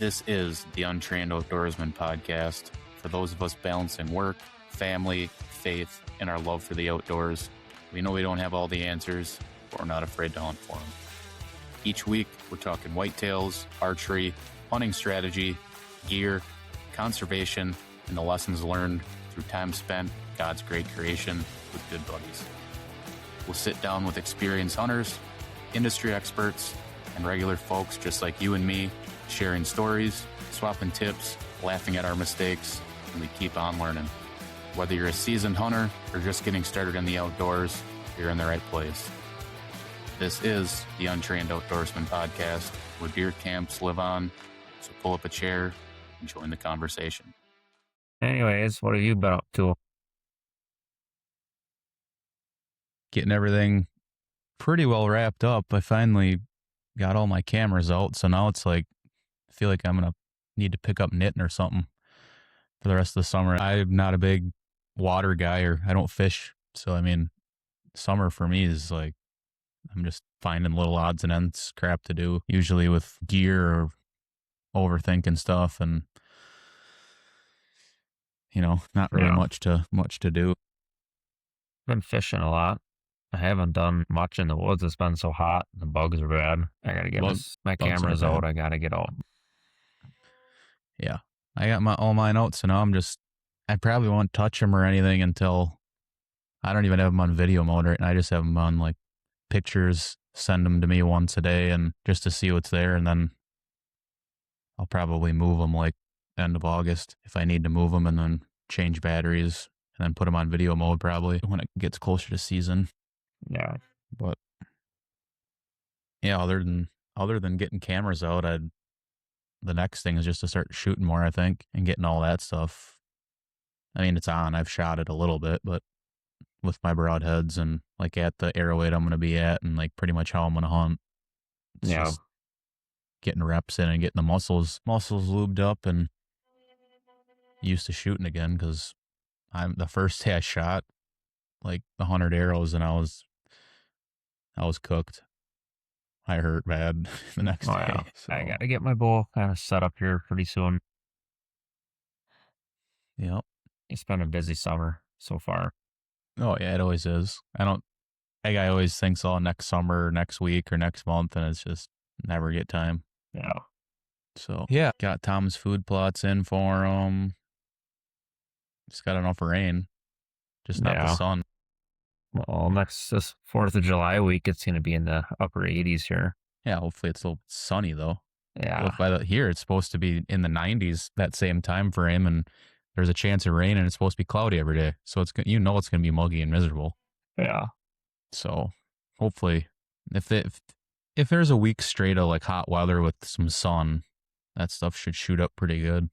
This is the Untrained Outdoorsman podcast for those of us balancing work, family, faith, and our love for the outdoors. We know we don't have all the answers, but we're not afraid to hunt for them. Each week, we're talking whitetails, archery, hunting strategy, gear, conservation, and the lessons learned through time spent God's great creation with good buddies. We'll sit down with experienced hunters, industry experts, and regular folks just like you and me, sharing stories, swapping tips, laughing at our mistakes, and we keep on learning. Whether you're a seasoned hunter or just getting started in the outdoors, you're in the right place. This is the Untrained Outdoorsman podcast, where deer camps live on, so pull up a chair and join the conversation. Anyways, what have you been up to? Getting everything pretty well wrapped up. I finally got all my cameras out, so now it's like, I feel like I'm going to need to pick up knitting or something for the rest of the summer. I'm not a big water guy, or I don't fish. So, I mean, summer for me is like, I'm just finding little odds and ends crap to do, usually with gear or overthinking stuff, and, you know, not really much to do. Been fishing a lot. I haven't done much in the woods. It's been so hot. The bugs are bad. I got to get my cameras out. I got to get out. Yeah. I got all mine out, so now I probably won't touch them or anything until I don't even have them on video mode right now. I just have them on like pictures, send them to me once a day and just to see what's there. And then I'll probably move them like end of August if I need to move them, and then change batteries and then put them on video mode probably when it gets closer to season. Yeah. But yeah, other than getting cameras out, the next thing is just to start shooting more, I think, and getting all that stuff. I mean, it's on. I've shot it a little bit, but with my broadheads and like at the arrow weight I'm going to be at, and like pretty much how I'm going to hunt. It's just getting reps in and getting the muscles lubed up and used to shooting again, because the first day I shot like 100 arrows and I was cooked. I hurt bad the next day. Yeah. So. I got to get my bow kind of set up here pretty soon. Yep. It's been a busy summer so far. Oh yeah, it always is. I always thinks, next summer, or next week, or next month, and it's just never get time. Yeah. So yeah, got Tom's food plots in for him. Just got enough rain, just not the sun. Well, this 4th of July week, it's going to be in the upper 80s here. Yeah, hopefully it's a little sunny though. Yeah. Here it's supposed to be in the 90s that same time frame, and there's a chance of rain, and it's supposed to be cloudy every day. So it's going to be muggy and miserable. Yeah. So hopefully, if there's a week straight of like hot weather with some sun, that stuff should shoot up pretty good.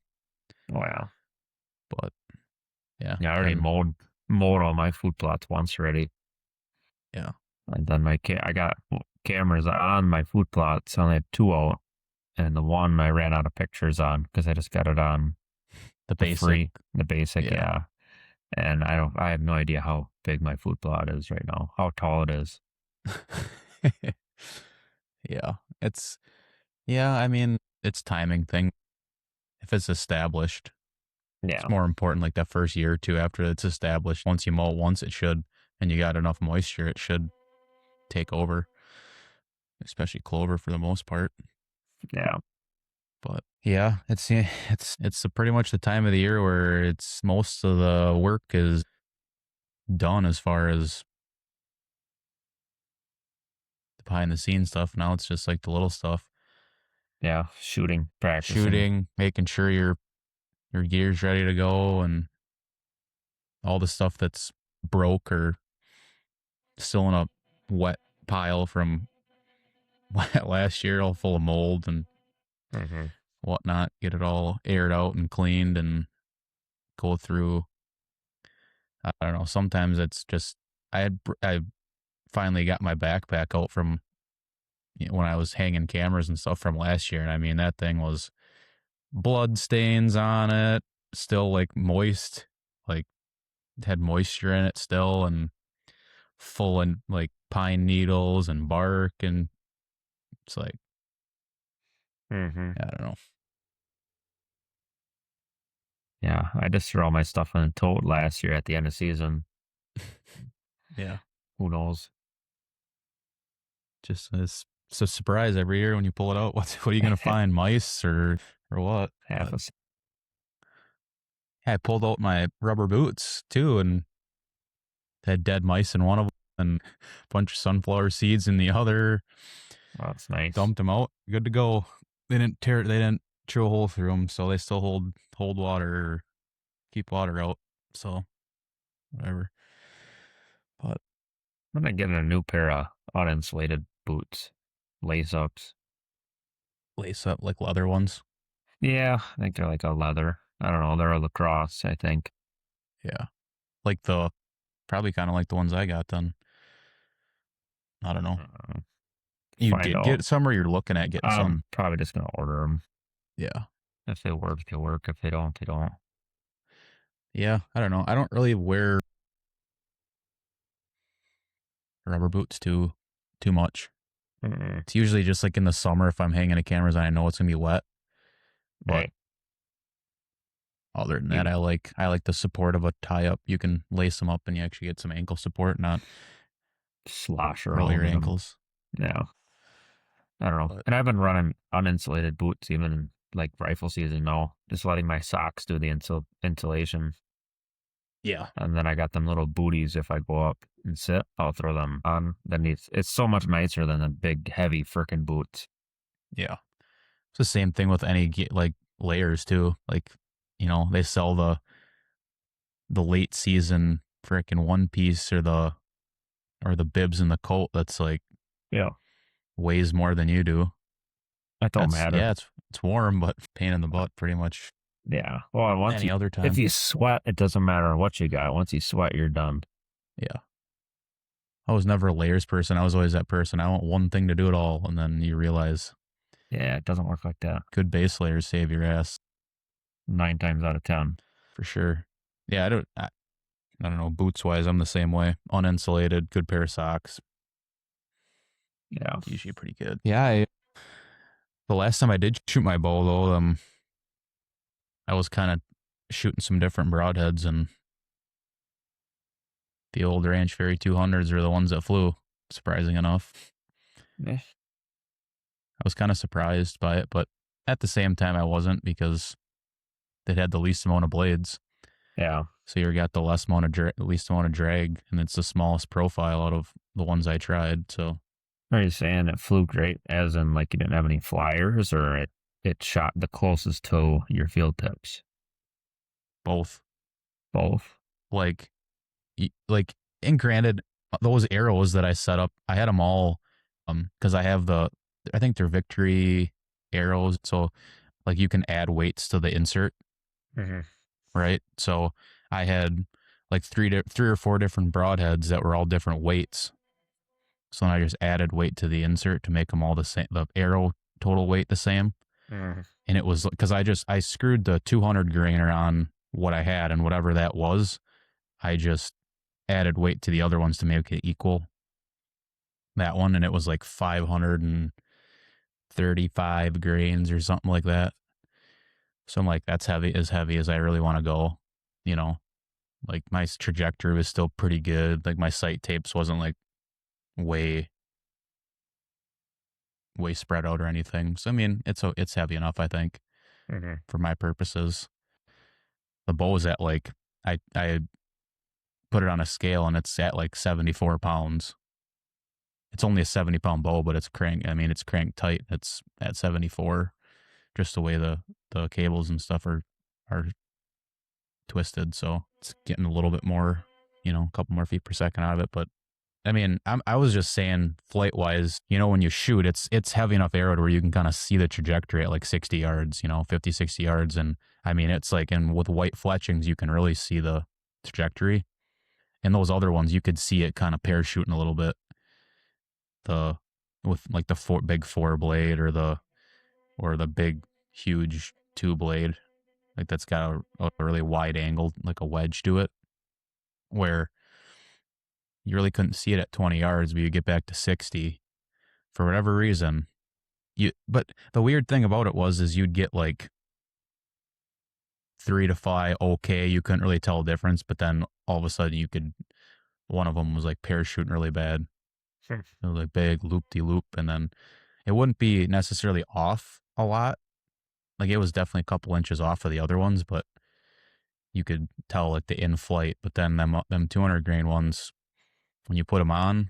Oh yeah. But yeah. Yeah, I already mowed all my food plots once already. Yeah. And then I got cameras on my food plots. I only had 2 out, and the one I ran out of pictures on because I just got it on the basic. Yeah. And I have no idea how big my food plot is right now, how tall it is. Yeah. I mean, it's timing thing. If it's established, it's more important like that first year or two after it's established. Once you mow it once, it should, and you got enough moisture, it should take over, especially clover for the most part. Yeah. But yeah, it's pretty much the time of the year where it's most of the work is done as far as the behind the scenes stuff. Now it's just like the little stuff. Yeah, practicing, making sure your gear's ready to go, and all the stuff that's broke or still in a wet pile from last year, all full of mold and whatnot. Get it all aired out and cleaned and go through. I don't know. Sometimes it's just I finally got my backpack out from when I was hanging cameras and stuff from last year, and I mean that thing was blood stains on it, still like moist, like had moisture in it still, and full of like pine needles and bark, and it's like I don't know. Yeah, I just threw all my stuff in a tote last year at the end of season. Yeah. Who knows? Just it's a surprise every year when you pull it out. What are you gonna find? Mice or what? Half But a yeah, I pulled out my rubber boots too, and had dead mice in one of them, and a bunch of sunflower seeds in the other. Well, that's nice. Dumped them out. Good to go. They didn't tear. They didn't chew a hole through them, so they still hold water or keep water out. So whatever. But I'm gonna get a new pair of uninsulated boots, lace ups. lace up like leather ones. Yeah, I think they're like a leather. I don't know. They're a lacrosse, I think. Yeah, like the probably kind of like the ones I got then. I don't know. Uh, You Find did out. get some, or you're looking at getting I'm some. probably just gonna order them. Yeah, If they work, they work. If they don't, they don't. yeah. I don't know. I don't really wear rubber boots too much. Mm-mm. It's usually just like in the summer if I'm hanging the cameras and I know it's gonna be wet. But Right. other than that, You I like the support of a tie up. You can lace them up and you actually get some ankle support, not slosh curl your around in them. ankles. Yeah. I don't know. But And I've been running uninsulated boots even like rifle season now, just letting my socks do the insulation. yeah, And then I got them little booties. If I go up and sit, I'll throw them on. Then it's so much nicer than the big, heavy freaking boots. yeah. It's the same thing with any like layers too. Like, they sell the late season freaking one piece or the bibs in the coat that's like Yeah. weighs more than you do. That don't That's matter. yeah, it's warm, but pain in the butt pretty much Yeah. Well, any other if time. you sweat, it doesn't matter what you got. Once you sweat, you're done. Yeah. I was never a layers person. I was always that person. I want one thing to do it all, and then you realize Yeah, it doesn't work like that. good base layers save your ass 9 times out of 10. for sure. Yeah, I don't know. Boots wise, I'm the same way. Uninsulated, good pair of socks, Yeah. usually pretty good. Yeah, the last time I did shoot my bow though, I was kind of shooting some different broadheads, and the old Ranch Fairy 200s are the ones that flew. Surprising enough, Eh, I was kind of surprised by it, but at the same time, I wasn't because they had the least amount of blades. Yeah. So you got the least amount of drag, and it's the smallest profile out of the ones I tried. So Are you saying it flew great, as in like you didn't have any flyers, or it shot the closest to your field tips? both, Both. like, like, and granted, those arrows that I set up, I had them all, because I think they're Victory arrows. So like you can add weights to the insert, Mm-hmm. right? So I had like three or four different broadheads that were all different weights. So then I just added weight to the insert to make them all the same, the arrow total weight the same. Mm-hmm. And it was because I screwed the 200 grainer on what I had, and whatever that was, I just added weight to the other ones to make it equal that one, and it was like 535 grains or something like that. So I'm like, that's heavy as I really want to go, you know. Like my trajectory was still pretty good. Like my sight tapes wasn't like way way spread out or anything. So I mean, it's heavy enough, I think, Mm-hmm. for my purposes. The bow is at like I put it on a scale and it's at like 74 pounds. It's only a 70-pound bow, but it's crank. I mean, it's cranked tight. It's at 74, just the way the cables and stuff are twisted. So it's getting a little bit more, a couple more feet per second out of it. But I mean, I was just saying flight wise, when you shoot, it's heavy enough arrow to where you can kind of see the trajectory at like 60 yards, 50, 60 yards. And I mean, it's like, and with white fletchings, you can really see the trajectory. And those other ones, you could see it kind of parachuting a little bit. With like the big four blade or the big, huge two blade, like that's got a really wide angle, like a wedge to it, where you really couldn't see it at 20 yards, but you get back to 60 for whatever reason. But the weird thing about it is you'd get like 3 to 5, okay, you couldn't really tell a difference, but then all of a sudden one of them was like parachuting really bad. Sure. It was like big loop-de-loop, and then it wouldn't be necessarily off a lot. Like it was definitely a couple inches off of the other ones, but you could tell like the in-flight. But then them 200 grain ones, when you put them on,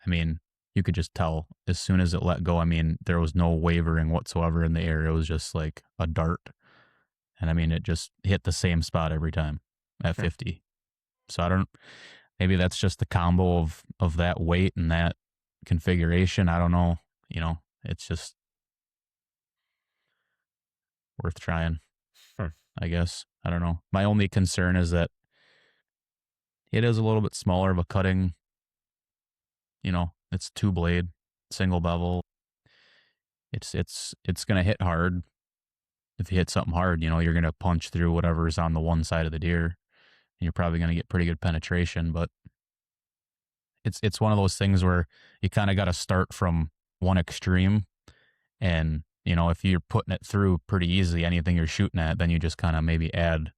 I mean, you could just tell as soon as it let go. I mean, there was no wavering whatsoever in the air. It was just like a dart. And I mean, it just hit the same spot every time at 50. So I don't, maybe that's just the combo of that weight and that configuration. I don't know. You know, it's just worth trying, I guess. I don't know. My only concern is that it is a little bit smaller of a cutting. You know, it's 2-blade, single bevel. It's gonna hit hard. If you hit something hard, you know, you're gonna punch through whatever's on the one side of the deer, and you're probably gonna get pretty good penetration. But it's one of those things where you kind of got to start from one extreme, and you know, if you're putting it through pretty easily, anything you're shooting at, then you just kind of maybe add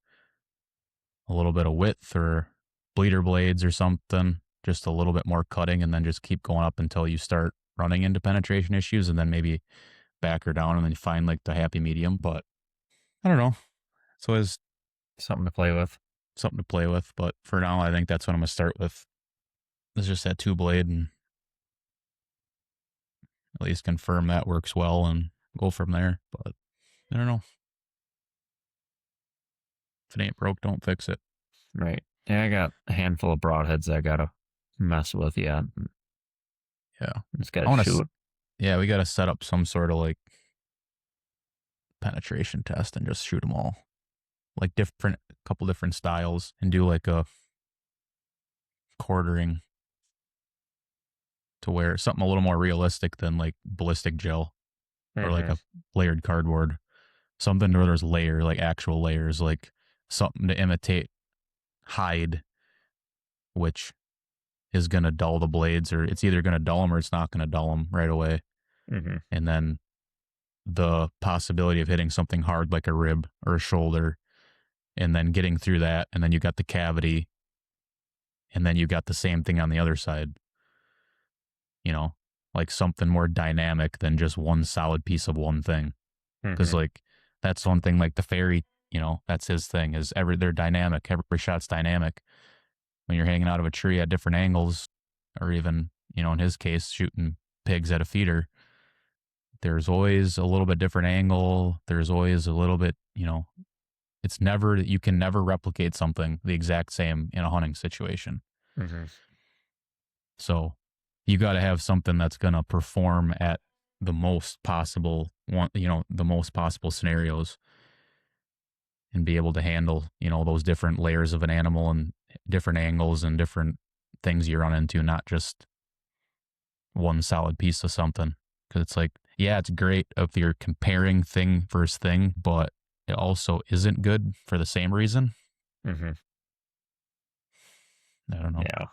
a little bit of width or bleeder blades or something, just a little bit more cutting, and then just keep going up until you start running into penetration issues, and then maybe back her down and then find like the happy medium. But I don't know. So it's something to play with. Something to play with. But for now, I think that's what I'm going to start with. It's just that 2-blade and at least confirm that works well and go from there. But I don't know. If it ain't broke, don't fix it. Right. Yeah, I got a handful of broadheads I got to mess with yet. Yeah. Just got to shoot. Yeah, we got to set up some sort of like penetration test and just shoot them all. Like couple different styles and do like a quartering to where something a little more realistic than like ballistic gel or like a layered cardboard. Something where there's like actual layers, like something to imitate hide, which is going to dull the blades, or it's either going to dull them or it's not going to dull them right away. And then the possibility of hitting something hard like a rib or a shoulder and then getting through that, and then you got the cavity, and then you got the same thing on the other side. You know, like something more dynamic than just one solid piece of one thing. Because like that's one thing, like the fairy, you know, that's his thing, is they're dynamic. Every shot's dynamic. When you're hanging out of a tree at different angles, or even, you know, in his case, shooting pigs at a feeder, there's always a little bit different angle. There's always a little bit, you know, you can never replicate something the exact same in a hunting situation. So you got to have something that's going to perform at the most possible the most possible scenarios, and be able to handle, you know, those different layers of an animal and different angles and different things you run into, not just one solid piece of something. Because it's like, yeah, it's great if you're comparing thing versus thing, but it also isn't good for the same reason. I don't know. Yeah.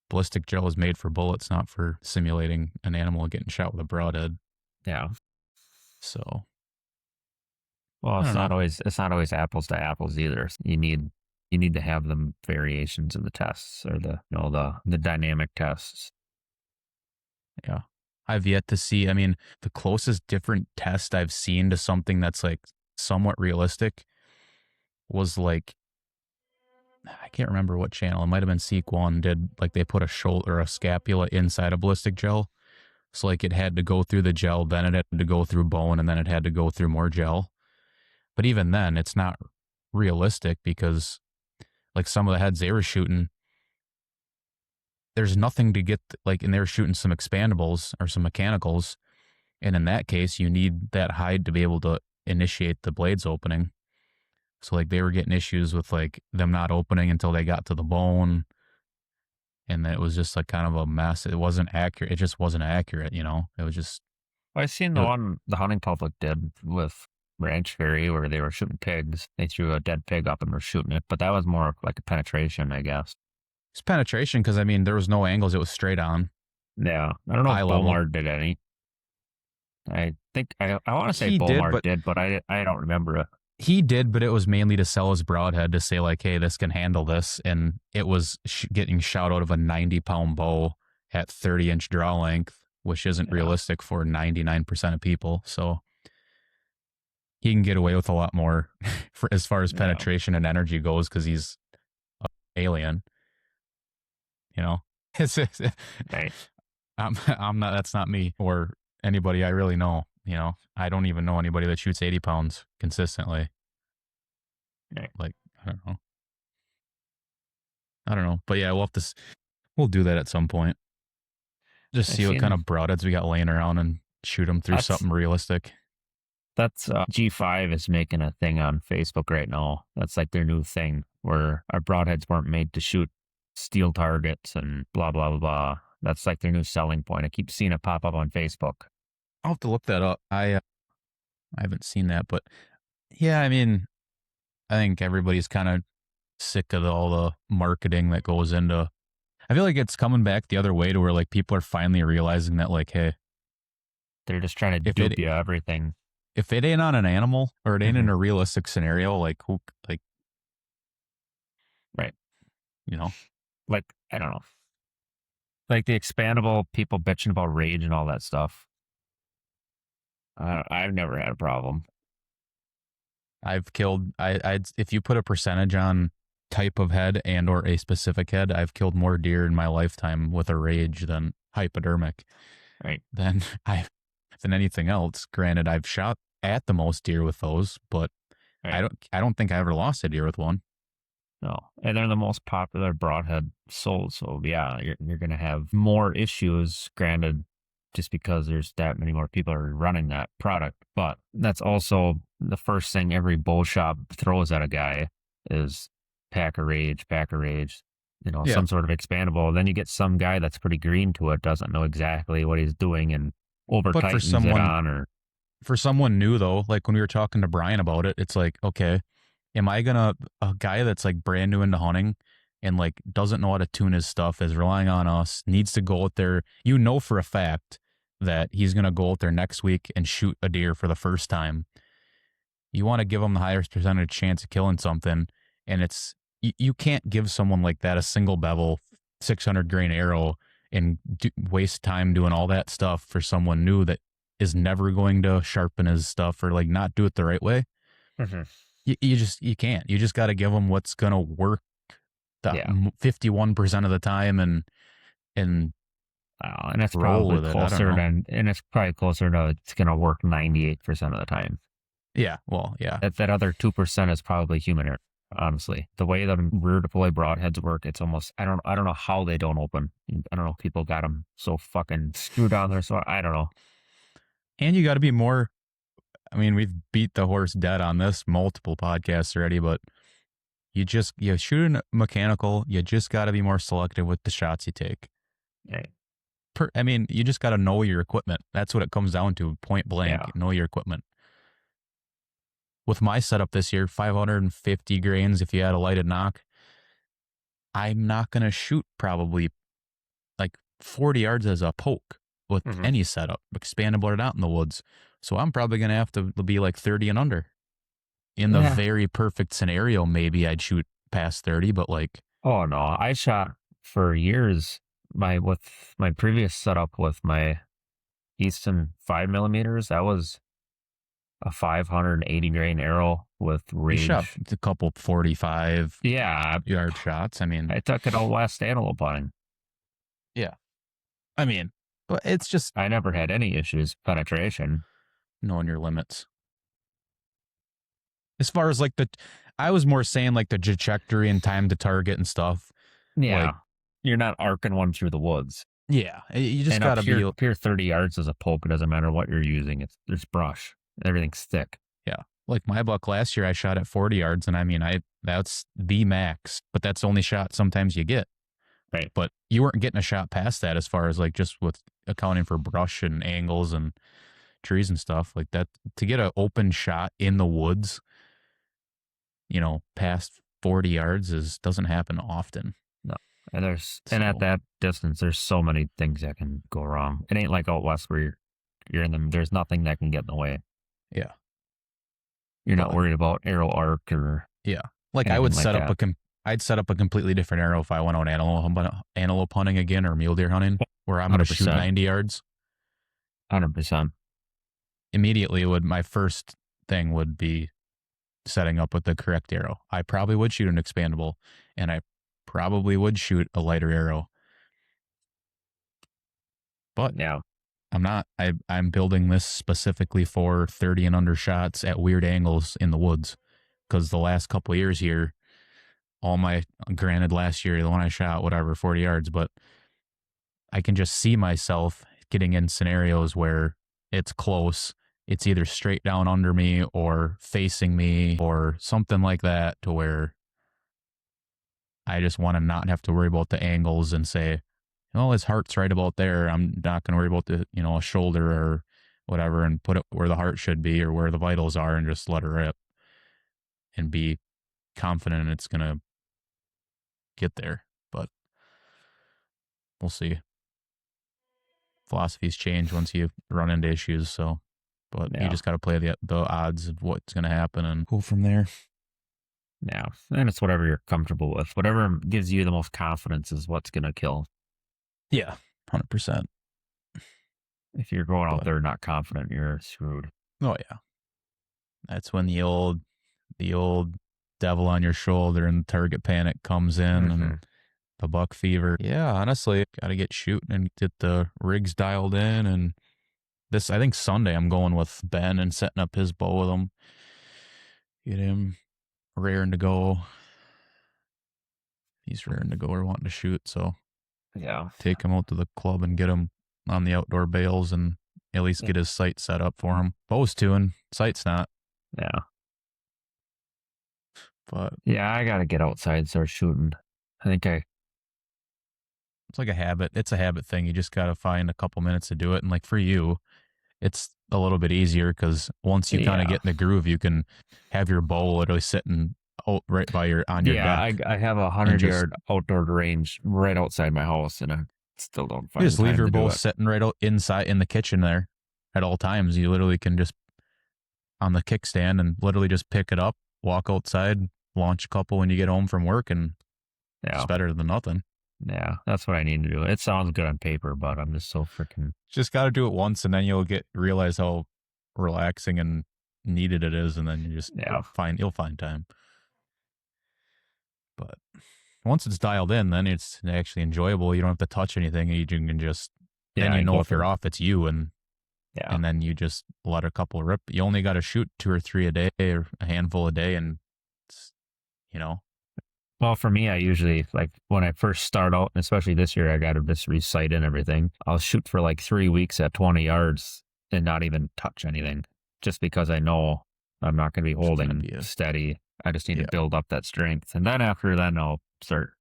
Ballistic gel is made for bullets, not for simulating an animal getting shot with a broadhead. Yeah. So, well, it's not always apples to apples either. You need to have them variations in the tests, or the dynamic tests. Yeah. I've yet to see, I mean, the closest different test I've seen to something that's like somewhat realistic was like, I can't remember what channel. It might have been Seek One did, like they put a shoulder or a scapula inside a ballistic gel. So like it had to go through the gel, then it had to go through bone, and then it had to go through more gel. But even then, it's not realistic, because like some of the heads they were shooting, there's nothing to get, like, and they were shooting some expandables or some mechanicals. And in that case, you need that hide to be able to initiate the blades opening. So like they were getting issues with like them not opening until they got to the bone. And it was just like kind of a mess. It wasn't accurate. It just wasn't accurate, you know? It was just. I've seen the one the hunting public did with Ranch Fairy where they were shooting pigs. They threw a dead pig up and were shooting it, but that was more like a penetration, I guess. It's penetration because, I mean, there was no angles. It was straight on. Yeah. I don't know if Bomar did any. I think, I want to say Bomar did, but I don't remember it. He did, but it was mainly to sell his broadhead to say like, hey, this can handle this. And it was getting shot out of a 90-pound bow at 30-inch draw length, which isn't Yeah. realistic for 99% of people. So he can get away with a lot more for as far as Yeah. penetration and energy goes because he's an alien. You know, Right. I'm not. That's not me or anybody I really know. You know, I don't even know anybody that shoots 80 pounds consistently. Right. Like, I don't know. I don't know. But yeah, we'll do that at some point. Just I've see what kind seen of broadheads we got laying around and shoot them through that's something realistic. that's G5 is making a thing on Facebook right now. That's like their new thing where our broadheads weren't made to shoot steel targets and blah blah blah blah. That's like their new selling point. I keep seeing it pop up on Facebook. I'll have to look that up. I haven't seen that, but yeah, I mean, I think everybody's kind of sick of all the marketing that goes into. I feel like it's coming back the other way to where like people are finally realizing that like, hey, They're just trying to if it dupe you everything. if it ain't on an animal or it ain't in Hmm. a realistic scenario, like who, like, Right. you know, Like I don't know. Like the expandable people bitching about rage and all that stuff. I've never had a problem. I've killed. I'd if you put a percentage on type of head and or a specific head, I've killed more deer in my lifetime with a rage than hypodermic Right. than I than anything else. Granted, I've shot at the most deer with those, but Right. I don't think I ever lost a deer with one. No, and they're the most popular broadhead sold. So yeah, you're gonna have more issues. Granted, just because there's that many more people are running that product, but that's also the first thing every bow shop throws at a guy is pack a rage, pack a rage. You know, Yeah, some sort of expandable. Then you get some guy that's pretty green to it, doesn't know exactly what he's doing, and over but tightens it on, or for someone new though, like when we were talking to Brian about it, it's like, okay, am I gonna a guy that's like brand new into hunting and like doesn't know how to tune his stuff, is relying on us, needs to go out there, you know for a fact that he's gonna go out there next week and shoot a deer for the first time. You want to give him the highest percentage chance of killing something, and you can't give someone like that a single bevel 600 grain arrow and waste time doing all that stuff for someone new that is never going to sharpen his stuff or like not do it the right way. Mhm. You can't. You just got to give them what's gonna work the Yeah. 51% of the time and And it's roll probably with it. I don't closer know. than, and it's probably closer to it's going to work 98% of the time. Yeah, well, yeah. That other 2% is probably human error. Honestly, the way the rear deploy broadheads work, it's almost I don't know how they don't open. I don't know. People got them so fucking screwed on there. So I don't know. And you got to be more. I mean, we've beat the horse dead on this multiple podcasts already, but you shoot a mechanical. You just got to be more selective with the shots you take. Right. I mean, you just got to know your equipment. That's what it comes down to. Point Yeah. blank, know your equipment. With my setup this year, 550 grains. If you had a lighted knock, I'm not gonna shoot probably like 40 yards as a poke with Hmm. any setup, expandable or not in the woods. So I'm probably gonna have to be like 30 and under. In the Yeah. very perfect scenario, maybe I'd shoot past 30, but like, Oh no, I shot for years with my previous setup with my Easton 5 millimeters. That was a 580 grain arrow with you shot rage. a couple 45 Yeah, yard shots. I mean, I took it all last antelope hunting. yeah. I mean, but it's just I never had any issues penetration. knowing your limits. As far as like I was more saying like the trajectory and time to target and stuff. Like, Yeah, you're not arcing one through the woods. yeah, you just And up gotta be, here 30 yards is a poke. It doesn't matter what you're using. There's brush. Everything's thick. yeah. Like my buck last year, I shot at 40 yards, and I mean, that's the max, but that's the only shot sometimes you get. Right. But you weren't getting a shot past that as far as like just with accounting for brush and angles and trees and stuff like that. To get an open shot in the woods, past 40 yards doesn't happen often. No. And at So that distance, there's so many things that can go wrong. It ain't like out west where you're in them. There's nothing that can get in the way. yeah. You're not But worried about arrow arc or yeah, like I anything would like set up that. I'd set up a completely different arrow if I went out antelope hunting again or mule deer hunting, where I'm going to shoot 100%. 90 yards. 100%. Immediately, my first thing would be setting up with the correct arrow. I probably would shoot an expandable, and I probably would shoot a lighter arrow. But Yeah. I'm not. I'm building this specifically for 30 and under shots at weird angles in the woods, because the last couple of years here, granted last year the one I shot whatever 40 yards, but I can just see myself getting in scenarios where it's close. It's either straight down under me or facing me or something like that, to where I just want to not have to worry about the angles and say, oh, his heart's right about there. I'm not going to worry about a shoulder or whatever, and put it where the heart should be or where the vitals are and just let her rip and be confident it's going to get there. But we'll see. Philosophies change once you run into issues. So, but you Yeah. just got to play the odds of what's going to happen and go from there. Yeah. And it's whatever you're comfortable with. Whatever gives you the most confidence is what's going to kill. Yeah, 100%. If you're going out there not confident, you're screwed. Oh yeah, that's when the old devil on your shoulder and target panic comes in, and the buck fever. Yeah, honestly, got to get shooting and get the rigs dialed in. And this, I think Sunday, I'm going with Ben and setting up his bow with him. Get him raring to go. He's raring to go or wanting to shoot. So yeah, take him out to the club and get him on the outdoor bales and at least get his sight set up for him. Bow's tuned, sight's not. Yeah. But yeah, I got to get outside and start shooting. It's like a habit. It's a habit thing. You just got to find a couple minutes to do it. And like for you, it's a little bit easier because once you kind of get in the groove, you can have your bow literally sitting right by your deck. Yeah, I have a 100-yard outdoor range right outside my house, and I still don't find. You just leave your bow sitting right out inside in the kitchen there at all times. You literally can just on the kickstand and literally just pick it up, walk outside, launch a couple when you get home from work, and it's better than nothing. Yeah, that's what I need to do. It sounds good on paper, but I'm just so freaking. Just got to do it once, and then you'll realize how relaxing and needed it is, and then you just you'll find time. But once it's dialed in, then it's actually enjoyable. You don't have to touch anything. You can just then you know if you're off, it's you, and then you just let a couple rip. You only got to shoot 2 or 3 a day or a handful a day, and it's, Well, for me, I usually, like, when I first start out, and especially this year, I got to just recite and everything. I'll shoot for like 3 weeks at 20 yards and not even touch anything, just because I know I'm not going to be holding steady. I just need to build up that strength. And then after that, I'll start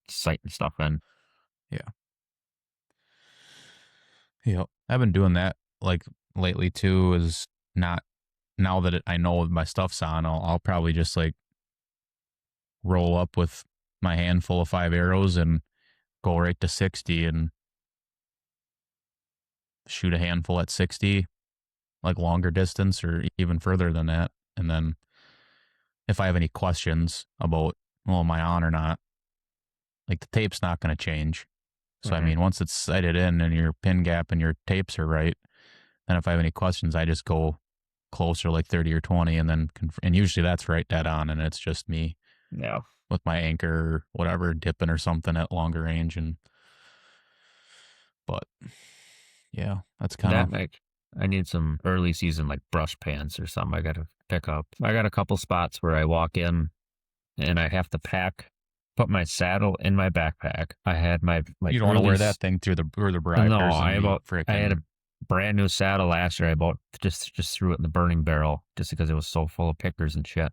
sighting stuff in. Yeah. Yeah. I've been doing that like lately too, is not now that I know my stuff's on, I'll probably just like roll up with my handful of 5 arrows and go right to 60 and shoot a handful at 60, like longer distance or even further than that. And then if I have any questions about, well, am I on or not? Like the tape's not going to change. So, I mean, once it's sighted in and your pin gap and your tapes are right, then if I have any questions, I just go closer, like 30 or 20, and then, and usually that's right dead on. And it's just me with my anchor or whatever, dipping or something at longer range. But yeah, that's kind of. I need some early season, like brush pants or something I got to pick up. I got a couple spots where I walk in and I have to put my saddle in my backpack. I had my you don't want to wear that thing through the bride. No, I had a brand new saddle last year. I just threw it in the burning barrel just because it was so full of pickers and shit.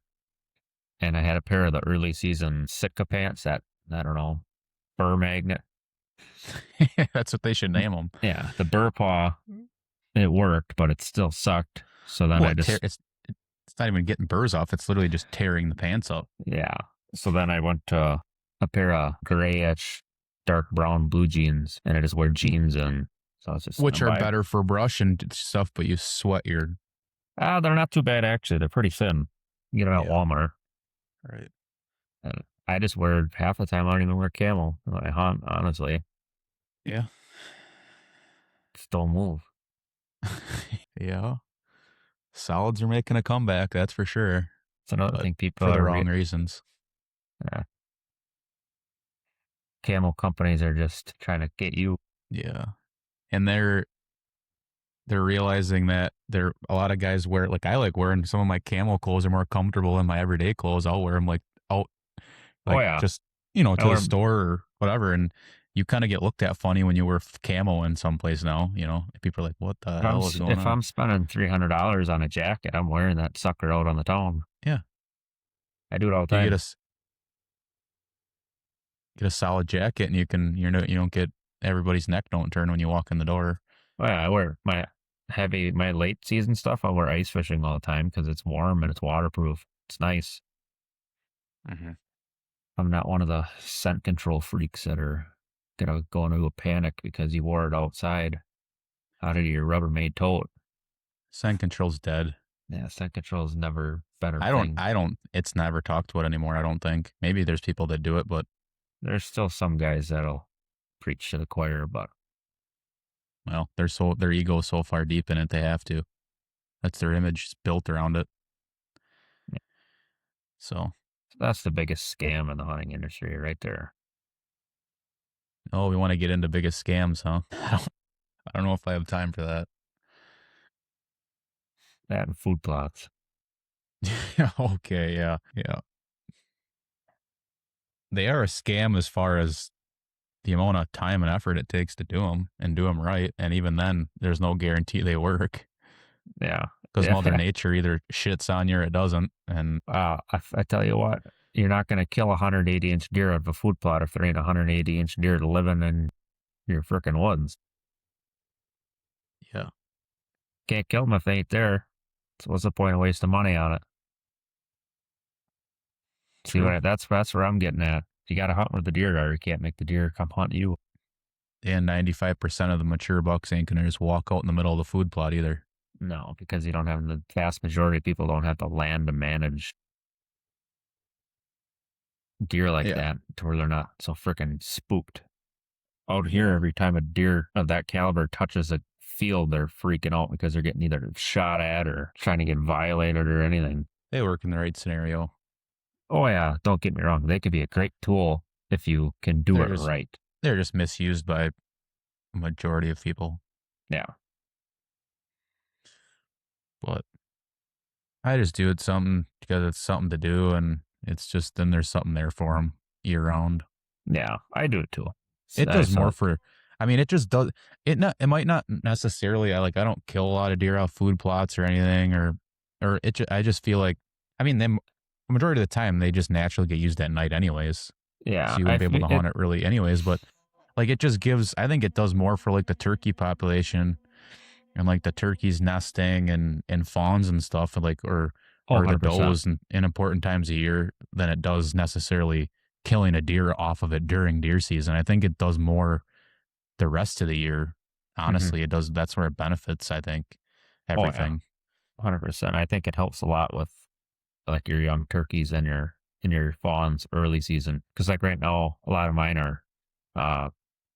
And I had a pair of the early season Sitka pants that, I don't know, burr magnet. That's what they should name them. Yeah, the burr paw, it worked, but it still sucked. So then it's not even getting burrs off. It's literally just tearing the pants up. Yeah. So then I went to a pair of grayish, dark brown blue jeans, and I just wear jeans in. So it's just which are better for brush and stuff, but you sweat your. They're not too bad actually. They're pretty thin. You get them at Yeah. Walmart. Right. And I just wear half the time. I don't even wear camo when I hunt. Honestly, Yeah. just don't move. Yeah. Solids are making a comeback, that's for sure. It's another But thing people for the are wrong reasons. uh, camo companies are just trying to get you. Yeah. And they're realizing that there a lot of guys wear like I like wearing some of my camo clothes are more comfortable than my everyday clothes. I'll wear them like out Oh like yeah, just I to the wear. store or whatever, and you kind of get looked at funny when you wear camo in some place now. People are like, "What the hell is going If on?" I'm spending $300 on a jacket, I'm wearing that sucker out on the town. Yeah, I do it all the you time. get a solid jacket, and you don't get everybody's neck don't turn when you walk in the door. Oh yeah, I wear my late season stuff. I wear ice fishing all the time because it's warm and it's waterproof. It's nice. Mm-hmm. I'm not one of the scent control freaks that are gonna go into a panic because you wore it outside out of your Rubbermaid tote. Scent control's dead. Yeah, scent control is never better thing. I don't. It's never talked about anymore. I don't think. Maybe there's people that do it, but There's still some guys that'll preach to the choir, but well, their ego's so far deep in it they have to. That's their image is built around it. yeah, So, that's the biggest scam in the hunting industry right there. oh, we want to get into biggest scams, huh? I don't know if I have time for that. That and food plots. Okay, yeah, yeah. They are a scam as far as the amount of time and effort it takes to do them and do them right. And even then, there's no guarantee they work Yeah. because Yeah. Mother Nature either shits on you or it doesn't. And I tell you what, you're not going to kill a 180-inch deer out of a food plot if there ain't a 180-inch deer living in your frickin' woods. yeah, Can't kill them if they ain't there. So what's the point of wasting money on it? See true. what that's where I'm getting at. You got to hunt where the deer are. You can't make the deer come hunt you. And 95% of the mature bucks ain't gonna just walk out in the middle of the food plot either. No, because you don't have the vast majority of people don't have the land to manage deer like Yeah. that to where they're not so frickin' spooked. Out here, every time a deer of that caliber touches a field, they're freaking out because they're getting either shot at or trying to get violated or anything. They work in the right scenario. Oh yeah, don't get me wrong. They could be a great tool if you can do They're it just right. they're just misused by a majority of people. Yeah. But I just do it something because it's something to do, and it's just then there's something there for them year round. Yeah, I do it too. It I does more so for. I mean, it just does. It might not necessarily. I don't kill a lot of deer off food plots or anything, or it. I just feel like. I mean, them the majority of the time they just naturally get used at night, anyways. yeah, So you wouldn't be able to hunt it really, anyways. But like, it just gives. I think it does more for like the turkey population and like the turkeys nesting and fawns and stuff, and like oh, or the 100%. does in important times of year than it does necessarily killing a deer off of it during deer season. I think it does more the rest of the year. Mm-hmm. Honestly, it does. That's where it benefits. I think Oh yeah, everything. 100%. I think it helps a lot with like your young turkeys and your fawns early season. Because like right now, a lot of mine are uh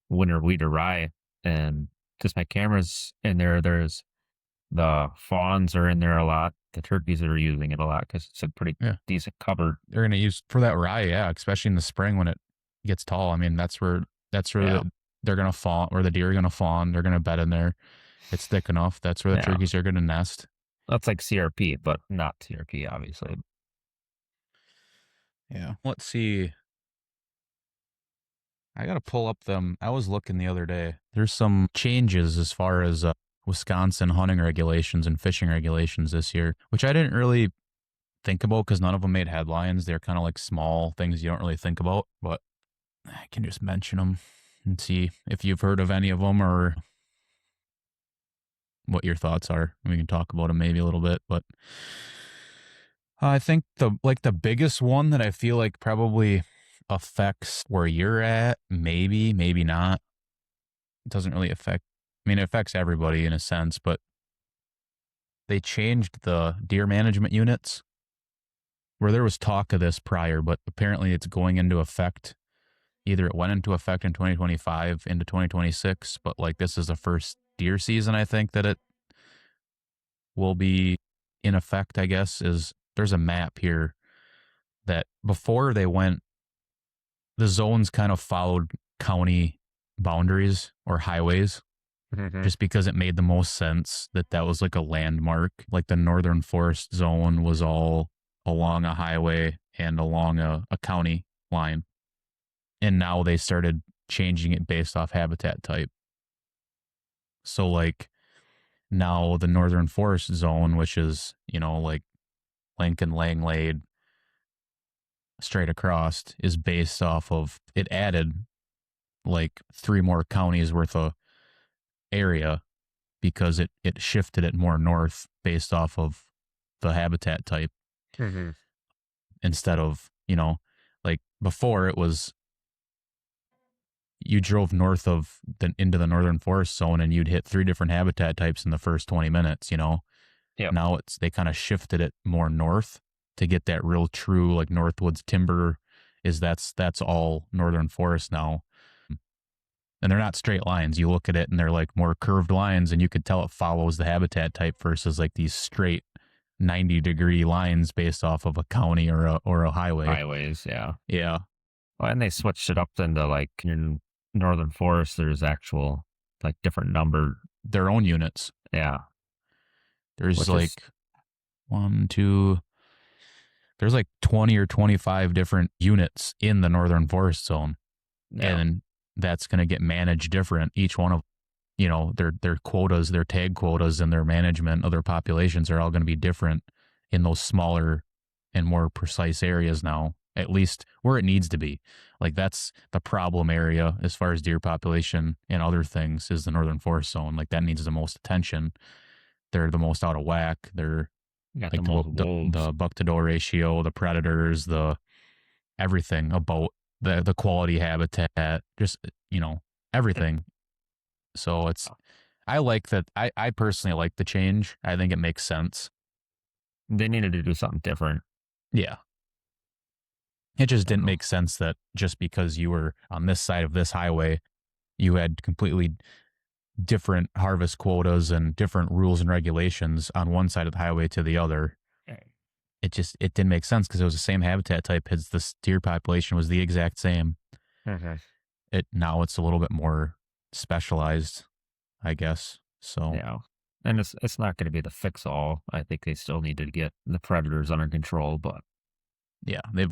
winter wheat or rye, and just my cameras in there. There's the fawns are in there a lot. The turkeys are using it a lot because it's a pretty Yeah, decent cover. they're gonna use for that rye. Yeah, especially in the spring when it gets tall. I mean, that's where Yeah, they're gonna fawn, or the deer are gonna fawn. They're gonna bed in there. It's thick enough. That's where the yeah. turkeys are gonna nest. That's like CRP, but not CRP, obviously. Yeah. Let's see. I gotta pull up them. I was looking the other day. There's some changes as far as Wisconsin hunting regulations and fishing regulations this year, which I didn't really think about because none of them made headlines. They're kind of like small things you don't really think about, but I can just mention them and see if you've heard of any of them or what your thoughts are. We can talk about them maybe a little bit, but I think the biggest one that I feel like probably affects where you're at, maybe not. It doesn't really affect. I mean, it affects everybody in a sense, but they changed the deer management units. where there was talk of this prior, but apparently it's going into effect. Either it went into effect in 2025 into 2026, but like this is the first deer season I think that it will be in effect, I guess. Is there's a map here that before they went, the zones kind of followed county boundaries or highways Mm-hmm. just because it made the most sense that that was like a landmark. Like the northern forest zone was all along a highway and along a county line. And now they started changing it based off habitat type. So like now the northern forest zone, which is, like Lincoln, Langlade, straight across, is based off of it added like 3 more counties worth of area because it shifted it more north based off of the habitat type Mm-hmm. instead of, like before it was you drove north of into the northern forest zone and you'd hit 3 different habitat types in the first 20 minutes. Yep. Now they kind of shifted it more north to get that real true like Northwoods timber that's all northern forest now. And they're not straight lines. You look at it and they're like more curved lines and you could tell it follows the habitat type versus like these straight 90-degree lines based off of a county or a highway. Highways, yeah. Yeah. Well, and they switched it up into like in northern forest. There's actual like different number. Their own units. Yeah, There's which is like one, two, there's like 20 or 25 different units in the northern forest zone. yeah, And that's going to get managed different. Each one of, their quotas, their tag quotas and their management of their populations are all going to be different in those smaller and more precise areas now, at least where it needs to be. Like that's the problem area as far as deer population and other things is the northern forest zone. Like that needs the most attention. They're the most out of whack. They're got the like most wolves. the buck to doe ratio, the predators, the everything about the quality habitat, just everything. So I like that. I personally like the change. I think it makes sense. They needed to do something different. Yeah. It just didn't So, make sense that just because you were on this side of this highway, you had completely different harvest quotas and different rules and regulations on one side of the highway to the other. It didn't make sense because it was the same habitat type. As the deer population was the exact same. Mhm. Now it's a little bit more specialized, I guess. So Yeah, and it's not going to be the fix all. I think they still need to get the predators under control, but yeah, they've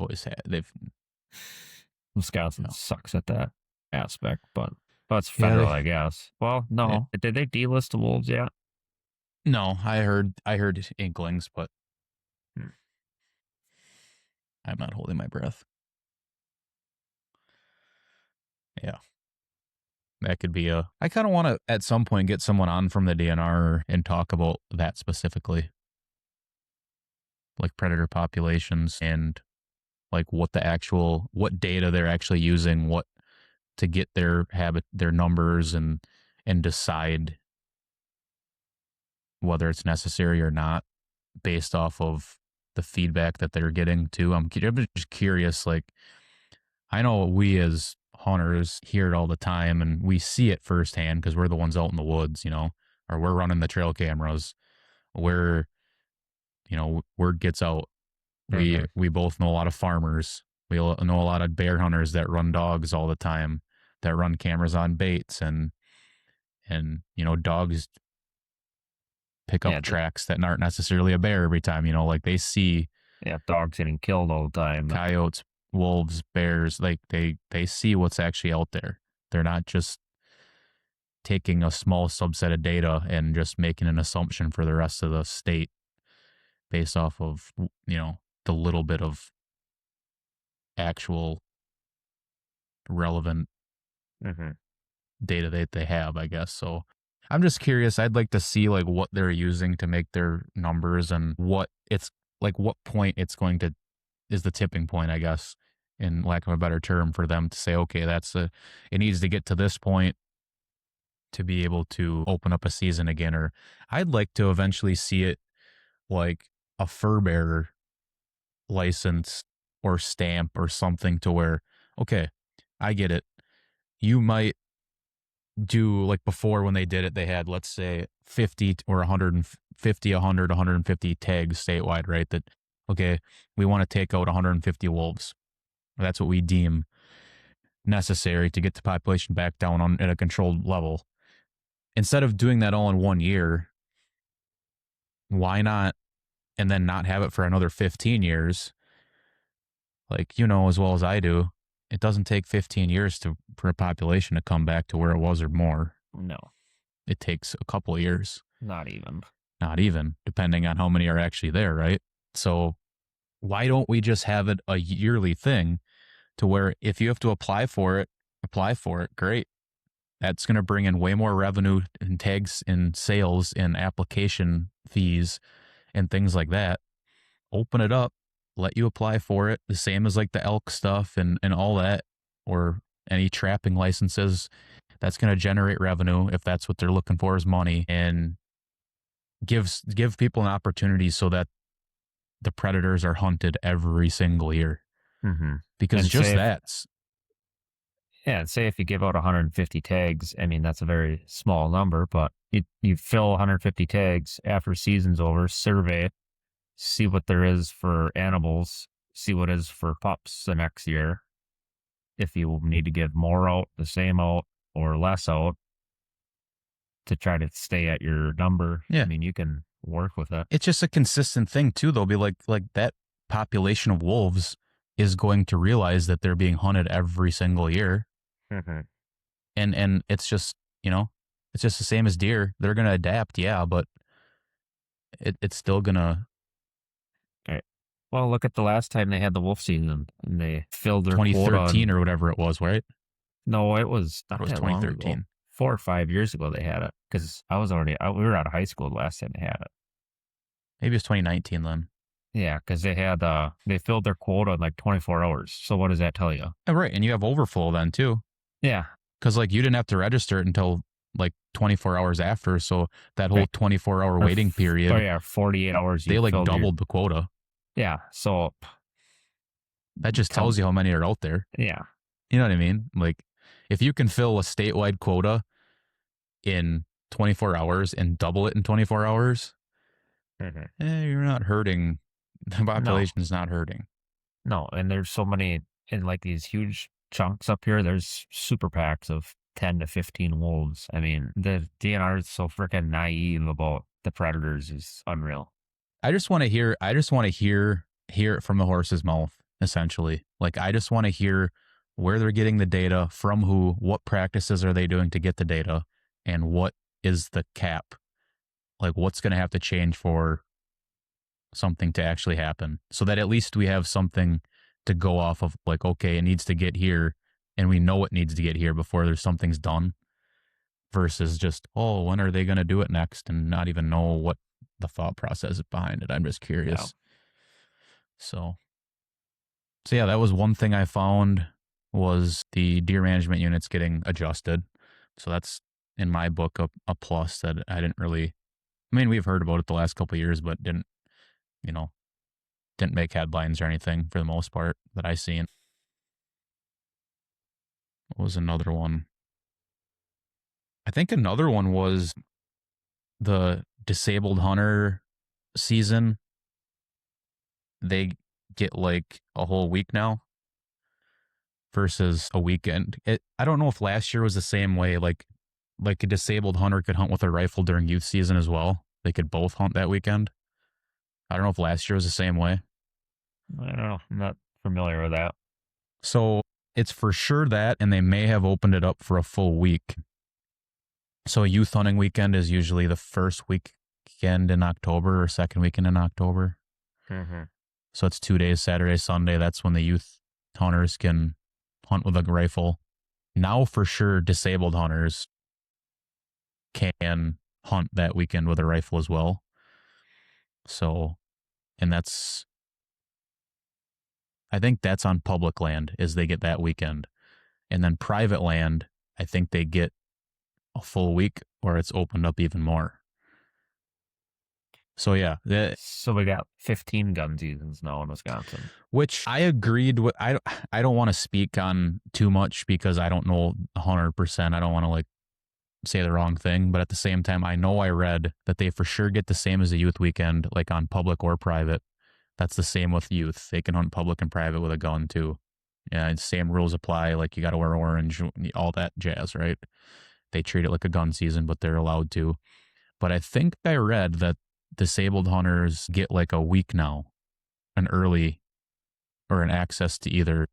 Wisconsin sucks at that aspect. But it's yeah federal, I guess. Well, no, did they delist the wolves yet? no, I heard inklings, but Hmm. I'm not holding my breath. Yeah. That could be I kind of want to at some point get someone on from the DNR and talk about that specifically, like predator populations and like what data they're actually using, what to get their numbers and decide whether it's necessary or not based off of the feedback that they're getting too. I'm just curious, like I know we as hunters hear it all the time and we see it firsthand because we're the ones out in the woods, or we're running the trail cameras. Where, word gets out. We Mm-hmm. we both know a lot of farmers. We know a lot of bear hunters that run dogs all the time, that run cameras on baits and dogs pick Yeah, up tracks that aren't necessarily a bear every time. Like they see yeah, dogs getting killed all the time. coyotes, wolves, bears, like they see what's actually out there. They're not just taking a small subset of data and just making an assumption for the rest of the state based off of the little bit of actual relevant Mm-hmm. data that they have, I guess. So I'm just curious. I'd like to see like what they're using to make their numbers and what it's like, what point it's going to is the tipping point, I guess, in lack of a better term, for them to say, okay, it needs to get to this point to be able to open up a season again. Or I'd like to eventually see it like a fur bearer license or stamp or something to where, okay, I get it. You might do like before when they did it, they had, let's say, 50 or 150, 100, 150 tags statewide, right? That, okay, we want to take out 150 wolves. That's what we deem necessary to get the population back down on at a controlled level. Instead of doing that all in 1 year, why not? And then not have it for another 15 years. Like, you know, as well as I do, it doesn't take 15 years for a population to come back to where it was or more. No, It takes a couple of years. not even. Not even, depending on how many are actually there, right? So why don't we just have it a yearly thing to where if you have to apply for it, great. That's going to bring in way more revenue and tags and sales and application fees and things like that. Open it up, let you apply for it, the same as like the elk stuff and all that, or any trapping licenses. That's going to generate revenue if that's what they're looking for is money, and give people an opportunity so that the predators are hunted every single year. Mm-hmm. Because And just say if- that's Yeah, and say if you give out 150 tags, I mean, that's a very small number, but you fill 150 tags after season's over, survey, see what there is for animals, see what is for pups the next year. If you need to give more out, the same out, or less out to try to stay at your number, Yeah. I mean, you can work with it. it's just a consistent thing too. They'll be like that population of wolves is going to realize that they're being hunted every single year. Mm-hmm. And it's just, you know, it's just the same as deer. They're gonna adapt, yeah, but it's still gonna Right. Well, look at the last time they had the wolf season and they filled their quota. 2013 or whatever it was, right? No, it was not It was that long ago. 2013. 4 or 5 years ago they had it because we were out of high school the last time they had it. Maybe it's 2019 then. Yeah, because they filled their quota in like 24 hours. So what does that tell you? Oh, right, and you have overflow then too, Yeah, because like you didn't have to register it until like 24 hours after. So that whole Right. 24-hour Or waiting period, Oh yeah, 48 hours. they You like filled your- doubled the quota. Yeah, so That just tells you how many are out there. yeah, You know what I mean? Like, if you can fill a statewide quota in 24 hours and double it in 24 hours, you're not hurting. The population's not hurting. no, and there's so many in like these huge chunks up here. There's super packs of 10 to 15 wolves. I mean, the DNR is so freaking naive about the predators is unreal. I just want to hear it from the horse's mouth, essentially. Like, I just want to hear where they're getting the data, from who, what practices are they doing to get the data, and what is the cap? Like, what's going to have to change for something to actually happen, so that at least we have something to go off of. Like, okay, it needs to get here, and we know it needs to get here before there's something's done, versus just, oh, when are they going to do it next, and not even know what the thought process behind it. I'm just curious. Yeah. So yeah, that was one thing I found, was the deer management units getting adjusted. So that's, in my book, a plus that I didn't really, I mean, we've heard about it the last couple of years, but didn't make headlines or anything for the most part that I seen. What was another one? I think another one was the disabled hunter season. They get like a whole week now versus a weekend. I don't know if last year was the same way. Like a disabled hunter could hunt with a rifle during youth season as well. They could both hunt that weekend. I don't know if last year was the same way. I don't know. I'm not familiar with that. So it's for sure that, and they may have opened it up for a full week. So a youth hunting weekend is usually the first weekend in October or second weekend in October. Mm-hmm. So it's 2 days, Saturday, Sunday. That's when the youth hunters can hunt with a rifle. Now for sure, disabled hunters can hunt that weekend with a rifle as well. So, and I think that's on public land, is they get that weekend. And then private land, I think they get a full week, or it's opened up even more. So yeah, So we got 15 gun seasons now in Wisconsin. which I agreed with. I don't want to speak on too much because I don't know 100%. I don't want to like say the wrong thing, but at the same time, I know I read that they for sure get the same as a youth weekend, like on public or private. That's the same with youth. They can hunt public and private with a gun too. Yeah, and same rules apply. Like you got to wear orange, all that jazz, right? They treat it like a gun season, but they're allowed to. But I think I read that disabled hunters get like a week now, an early or an access to either.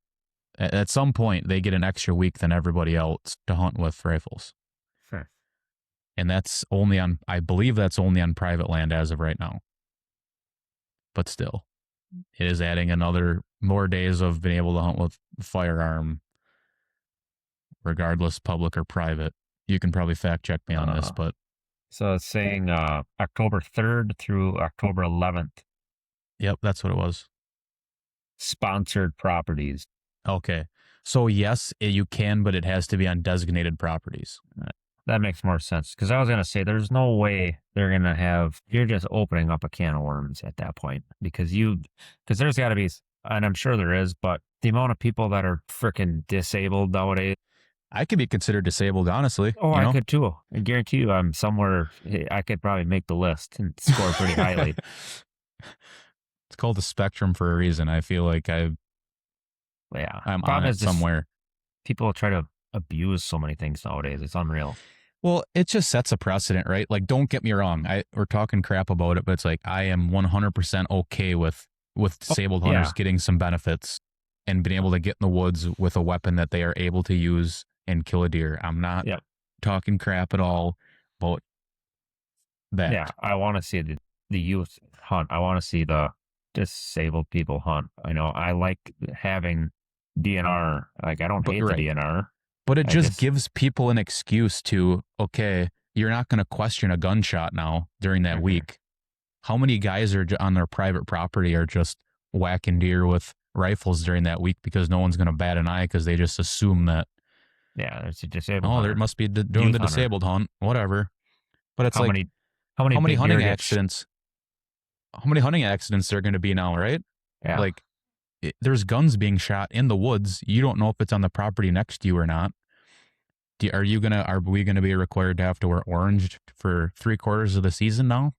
At some point, they get an extra week than everybody else to hunt with rifles. Sure. And that's only on, I believe that's only on private land as of right now. But still, it is adding another more days of being able to hunt with firearm, regardless public or private. You can probably fact check me on this, but so it's saying October 3rd through October 11th. Yep, that's what it was. Sponsored properties. Okay. So yes, you can, but it has to be on designated properties. That makes more sense. Because I was going to say, there's no way they're going to have, you're just opening up a can of worms at that point. Because there's got to be, and I'm sure there is, but the amount of people that are freaking disabled nowadays. I could be considered disabled, honestly. Oh, I could too. I guarantee you I'm somewhere, I could probably make the list and score pretty highly. It's called the spectrum for a reason. I feel like I'm on it somewhere. People try to abuse so many things nowadays. It's unreal. Well, it just sets a precedent, right? Like, don't get me wrong. We're talking crap about it, but it's like I am 100% okay with disabled hunters getting some benefits and being able to get in the woods with a weapon that they are able to use and kill a deer. I'm not talking crap at all about that. Yeah, I want to see the youth hunt. I want to see the disabled people hunt. I know I like having DNR. Like, I don't hate the DNR. But it just gives people an excuse to, okay, you're not going to question a gunshot now during that week. How many guys are on their private property are just whacking deer with rifles during that week because no one's going to bat an eye because they just assume that. Yeah, there's a disabled hunter. There must be doing the disabled hunt, whatever. But it's how many hunting accidents? How many hunting accidents are going to be now, right? Yeah. Like, there's guns being shot in the woods. You don't know if it's on the property next to you or not. Are we gonna be required to have to wear orange for 3/4 of the season now?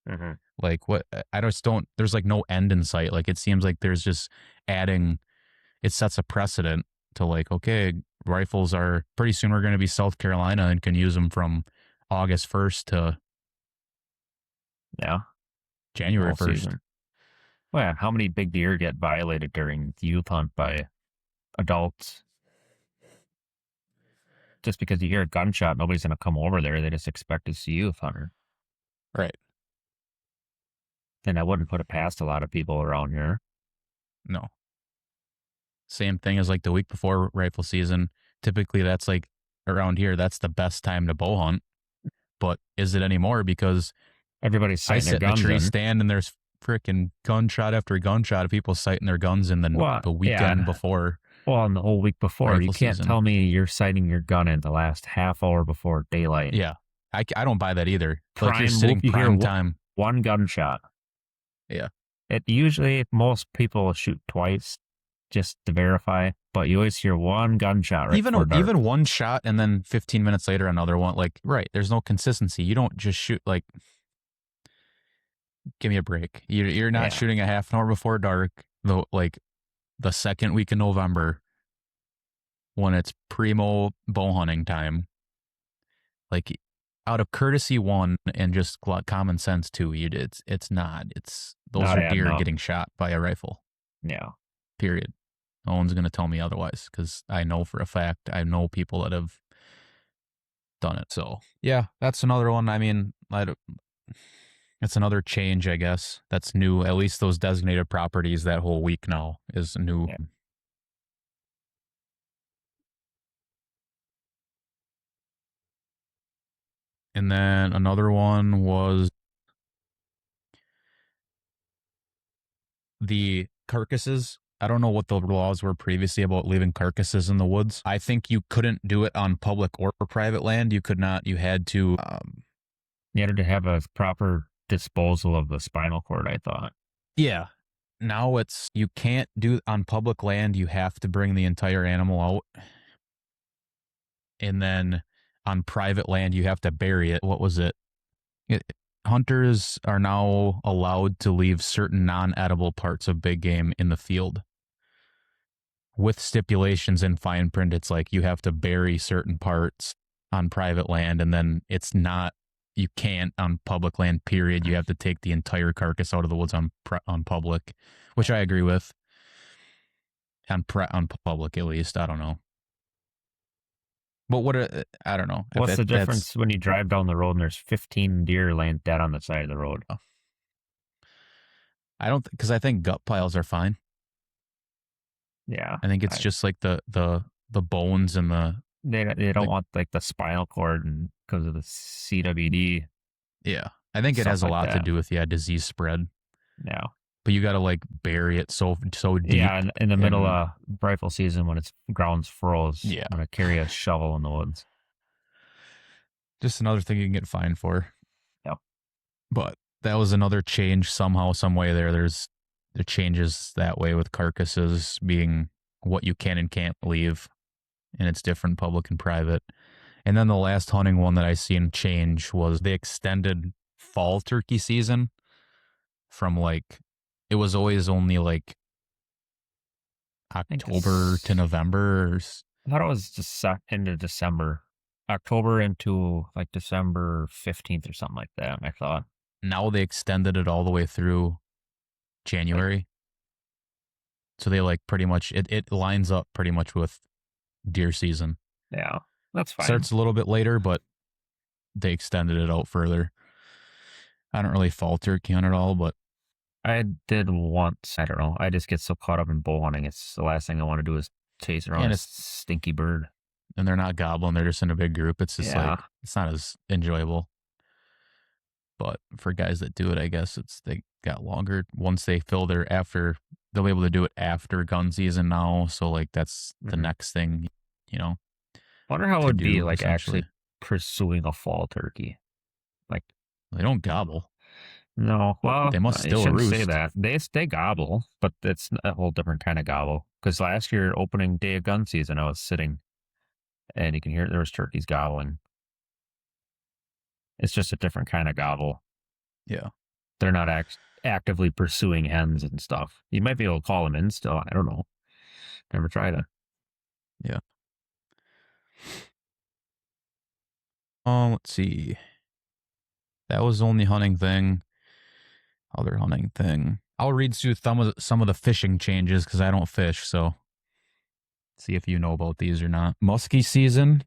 Mm-hmm. Like, what? I just don't. There's like no end in sight. Like, it seems like there's just adding. It sets a precedent to like, okay, rifles are pretty soon we're going to be South Carolina and can use them from August 1st to January 1st. Season. Well, yeah, how many big deer get violated during the youth hunt by adults? Just because you hear a gunshot, nobody's going to come over there. They just expect to see a youth hunter. Right. And I wouldn't put it past a lot of people around here. No. Same thing as like the week before rifle season. Typically, that's like around here, that's the best time to bow hunt. But is it anymore? Because everybody's sighting their guns. I sit in a tree stand and there's freaking gunshot after gunshot of people sighting their guns in the weekend before. Well, and the whole week before. You can't tell me you're sighting your gun in the last half hour before daylight. Yeah. I don't buy that either. Like you're sitting prime time. One gunshot. Yeah. It usually, most people shoot twice just to verify, but you always hear one gunshot right before dark. Even one shot and then 15 minutes later another one. Like, right, there's no consistency. You don't just shoot like, give me a break. You're not shooting a half an hour before dark, though, like the second week in November when it's primo bow hunting time. Like, out of courtesy, one, and just common sense, two, it's not. Those are deer getting shot by a rifle. Yeah. Period. No one's going to tell me otherwise because I know for a fact, I know people that have done it. So, yeah, that's another one. I mean, it's another change, I guess. That's new. At least those designated properties that whole week now is new. Yeah. And then another one was the carcasses. I don't know what the laws were previously about leaving carcasses in the woods. I think you couldn't do it on public or private land. You could not. You had to. You had to have a proper disposal of the spinal cord, I thought. Yeah. Now it's you can't do on public land. You have to bring the entire animal out, and then on private land you have to bury it. What was it? it Hunters are now allowed to leave certain non-edible parts of big game in the field with stipulations in fine print. It's like you have to bury certain parts on private land, and then it's not, you can't on public land, period. You have to take the entire carcass out of the woods on public, which I agree with. On public, at least. I don't know. But I don't know. What's the difference when you drive down the road and there's 15 deer laying dead on the side of the road? I don't, because I think gut piles are fine. Yeah. I think it's just like the bones and the. They don't want like the spinal cord and because of the CWD. Yeah. I think it has a lot to do with disease spread. Yeah. But you got to like bury it so deep. Yeah, in the middle of rifle season when it's ground's froze. Yeah. I'm gonna carry a shovel in the woods. Just another thing you can get fined for. Yep. But that was another change somehow, some way there. There's the changes that way with carcasses being what you can and can't leave. And it's different public and private. And then the last hunting one that I seen change was they extended fall turkey season from like, it was always only like October to November. I thought it was just into December. October into like December 15th or something like that, I thought. Now they extended it all the way through January. So they like pretty much, it lines up pretty much with deer season. Yeah, that's fine. Starts a little bit later, but they extended it out further. I don't really fall turkey hunt at all, but I did once. I don't know. I just get so caught up in bow hunting. It's the last thing I want to do is chase around a stinky bird. And they're not gobbling. They're just in a big group. It's just like, it's not as enjoyable. But for guys that do it, I guess they got longer. Once they fill they'll be able to do it after gun season now. So like that's the next thing, I wonder how it would be like actually pursuing a fall turkey. Like they don't gobble. No, well, they must still roost. Say that they gobble, but it's a whole different kind of gobble. Because last year, opening day of gun season, I was sitting, and you can hear there was turkeys gobbling. It's just a different kind of gobble. Yeah, they're not actively pursuing hens and stuff. You might be able to call them in still. I don't know. Never tried it. Yeah. Let's see. That was the only hunting thing. Other hunting thing. I'll read through some of the fishing changes because I don't fish, so see if you know about these or not. Muskie season.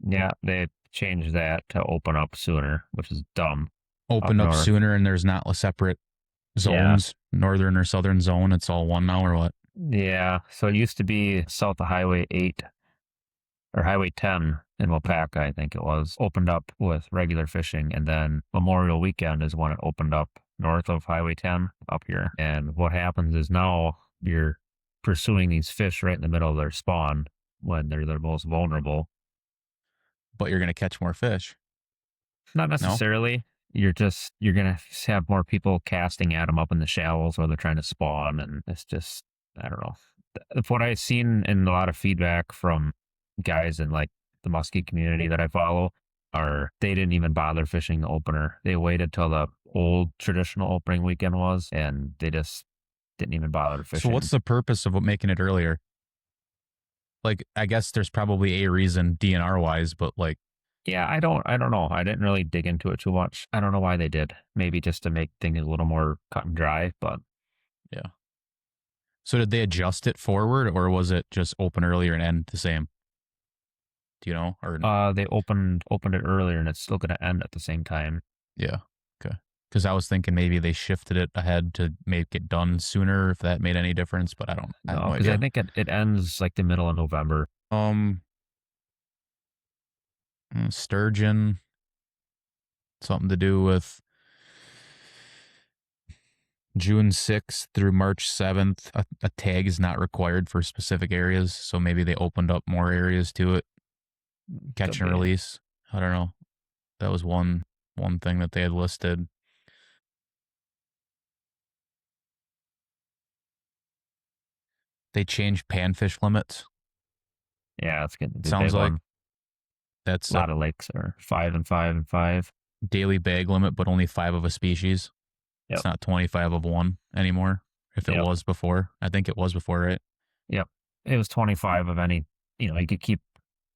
Yeah, they changed that to open up sooner, which is dumb. Open up sooner, and there's not separate zones, northern or southern zone. It's all one now, or what? Yeah, so it used to be south of Highway 8 or Highway 10 in Wapaka, I think it was, opened up with regular fishing, and then Memorial Weekend is when it opened up north of Highway 10 up here. And what happens is now you're pursuing these fish right in the middle of their spawn when they're their most vulnerable. But you're going to catch more fish. Not necessarily. No? You're going to have more people casting at them up in the shallows where they're trying to spawn. And it's just, I don't know. What I've seen in a lot of feedback from guys in like the muskie community that I follow they didn't even bother fishing the opener. They waited till the old traditional opening weekend was, and they just didn't even bother fishing. So what's the purpose of making it earlier? Like, I guess there's probably a reason DNR wise, but like, yeah, I don't know. I didn't really dig into it too much. I don't know why they did. Maybe just to make things a little more cut and dry, but yeah. So did they adjust it forward, or was it just open earlier and end the same? Do you know? Or they opened it earlier, and it's still going to end at the same time. Yeah. Okay. Because I was thinking maybe they shifted it ahead to make it done sooner, if that made any difference. But I don't know. Because I think it ends like the middle of November. Sturgeon. Something to do with June 6th through March 7th. A tag is not required for specific areas, so maybe they opened up more areas to it. Catch and release. I don't know. That was one thing that they had listed. They changed panfish limits. Yeah, it's getting to be a Sounds big like one. that's A a lot of lakes are 5 and 5 and 5. daily bag limit, but only 5 of a species. It's Yep. not 25 of one anymore. If it Yep. was before, I think it was before, right? Yep. It was 25 of any, you could keep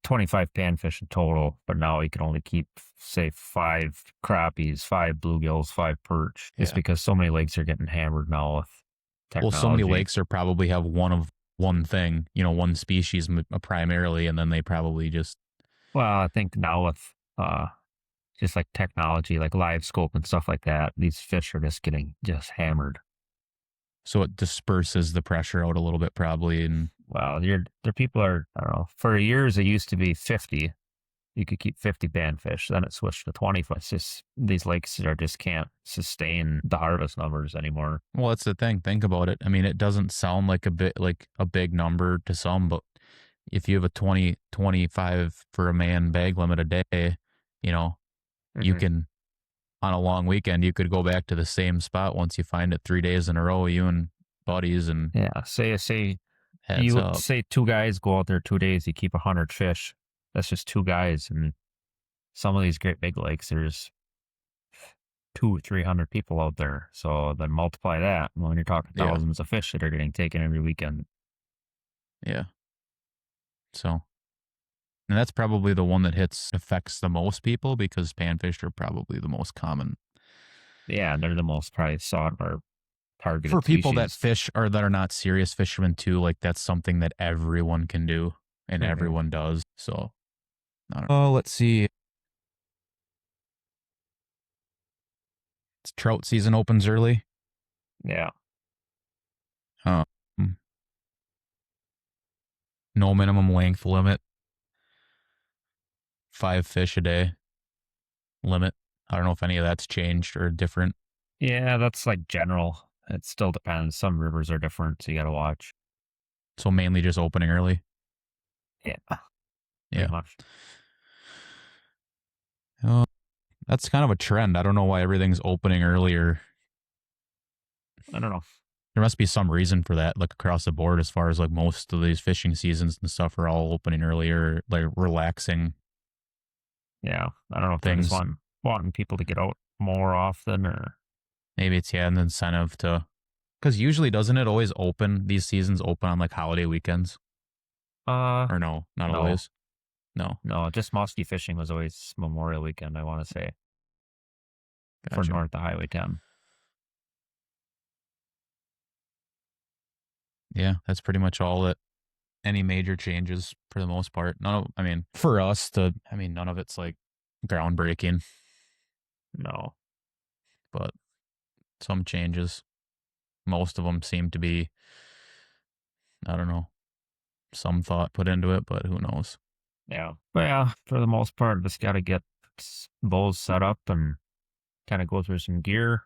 25 panfish in total, but now you can only keep, say, 5 crappies, 5 bluegills, 5 perch, just Yeah. because so many lakes are getting hammered now with Well, so many technology. lakes are probably have one of one thing, one species primarily, and then they probably just Well, I think now with just like technology, like live scope and stuff like that, these fish are just getting just hammered. so it disperses the pressure out a little bit probably, and Well, the people are, I don't know, for years it used to be 50. You could keep 50 panfish. Then it switched to 20. It's just these lakes are just can't sustain the harvest numbers anymore. well, that's the thing. Think about it. I mean, it doesn't sound like a big number to some, but if you have a 20-25 for a man bag limit a day, you know, you Mm-hmm. can on a long weekend you could go back to the same spot once you find it 3 days in a row, you and buddies, and Yeah. Say adds you up. say 2 guys go out there 2 days, you keep 100 fish. That's just 2 guys. And some of these great big lakes, there's 200-300 people out there. So then multiply that. When you're talking Yeah. thousands of fish that are getting taken every weekend. Yeah. So, and that's probably the one that affects the most people because panfish are probably the most common Yeah, and they're the most probably sought or for targeted people that species. fish or that are not serious fishermen too. Like that's something that everyone can do and Mm-hmm. everyone does. So, I don't know. Oh, let's see. It's trout season opens early. Yeah. Um, no minimum length limit. 5 fish a day limit. I don't know if any of that's changed or different. Yeah, that's like general. It still depends. Some rivers are different, so you got to watch. So mainly just opening early. Yeah, pretty Yeah. much. Oh, that's kind of a trend. I don't know why everything's opening earlier. I don't know. There must be some reason for that, like across the board, as far as like most of these fishing seasons and stuff are all opening earlier, like relaxing Yeah, I don't know if they're just things. wanting people to get out more often, or Maybe it's an incentive to, because usually doesn't it always open? These seasons open on like holiday weekends, uh, or no, not no, always. No, no. Just muskie fishing was always Memorial Weekend. I want to say for gotcha. north of Highway 10. Yeah, that's pretty much all that. Any major changes for the most part. I mean, for us none of it's like groundbreaking, No, but some changes. Most of them seem to be, I don't know, some thought put into it, but who knows? yeah, but yeah, for the most part, just got to get bowls set up and kind of go through some gear,